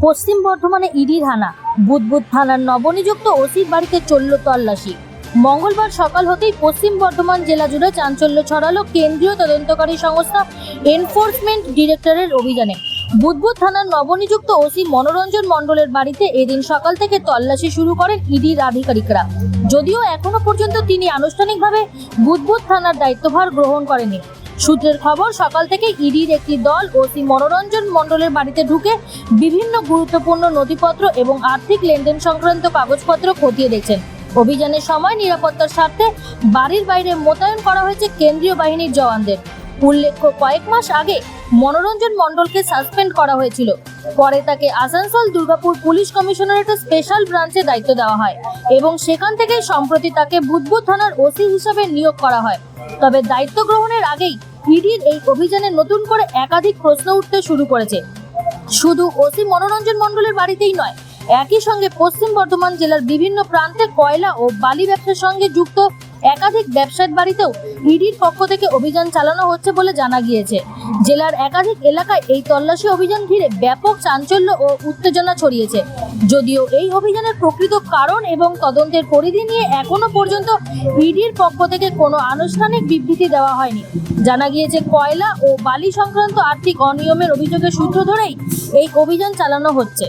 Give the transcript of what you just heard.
পশ্চিম বর্ধমানে ইডির হানা, বুদবুদ থানার নবনিযুক্ত ওসির বাড়িতে চলল তল্লাশি। মঙ্গলবার সকাল হতেই পশ্চিম বর্ধমান জেলা জুড়ে চাঞ্চল্য ছড়ালো কেন্দ্রীয় তদন্তকারী সংস্থা এনফোর্সমেন্ট ডিরেক্টরের অভিযানে। বুদবুদ থানার নবনিযুক্ত ওসি মনোরঞ্জন মণ্ডলের বাড়িতে এদিন সকাল থেকে তল্লাশি শুরু করেন ইডির আধিকারিকরা। যদিও এখনো পর্যন্ত তিনি আনুষ্ঠানিকভাবে বুদবুদ থানার দায়িত্বভার গ্রহণ করেনি। সূত্রের খবর, সকাল থেকে ইডির একটি দল ওসি মনোরঞ্জন মণ্ডলের বাড়িতে ঢুকে বিভিন্ন গুরুত্বপূর্ণ নথিপত্র এবং আর্থিক লেনদেন সংক্রান্ত কাগজপত্র খতিয়ে দেখছেন। অভিযানের সময় নিরাপত্তার স্বার্থে বাড়ির বাইরে মোতায়েন করা হয়েছে কেন্দ্রীয় বাহিনীর জওয়ানদের। উল্লেখ্য, কয়েক মাস আগে মনোরঞ্জন মণ্ডলকে সাসপেন্ড করা হয়েছিল। পরে তাকে আসানসোল দুর্গাপুর পুলিশ কমিশনারেটের স্পেশাল ব্রাঞ্চে দায়িত্ব দেওয়া হয় এবং সেখান থেকে সম্প্রতি তাকে বুদবুদ থানার ওসি হিসাবে নিয়োগ করা হয়। তবে দায়িত্ব গ্রহণের আগেই ইডির এই অভিযানে নতুন করে একাধিক প্রশ্ন উঠতে শুরু করেছে। শুধু ওসি মনোরঞ্জন মণ্ডলের বাড়িতেই নয়, একই সঙ্গে পশ্চিম বর্ধমান জেলার বিভিন্ন প্রান্তে কয়লা ও বালি ব্যবসার সঙ্গে যুক্ত একাধিক ব্যবসায়ীর বাড়িতেও ইডির পক্ষ থেকে অভিযান চালানো হচ্ছে বলে জানা গিয়েছে। জেলার একাধিক এলাকায় এই তল্লাশি অভিযান ঘিরে ব্যাপক চাঞ্চল্য ও উত্তেজনা ছড়িয়েছে। যদিও এই অভিযানের প্রকৃত কারণ এবং তদন্তের পরিধি নিয়ে এখনো পর্যন্ত ইডির পক্ষ থেকে কোনো আনুষ্ঠানিক বিবৃতি দেওয়া হয়নি। জানা গিয়েছে, কয়লা ও বালি সংক্রান্ত আর্থিক অনিয়মের অভিযোগের সূত্র ধরেই এই অভিযান চালানো হচ্ছে।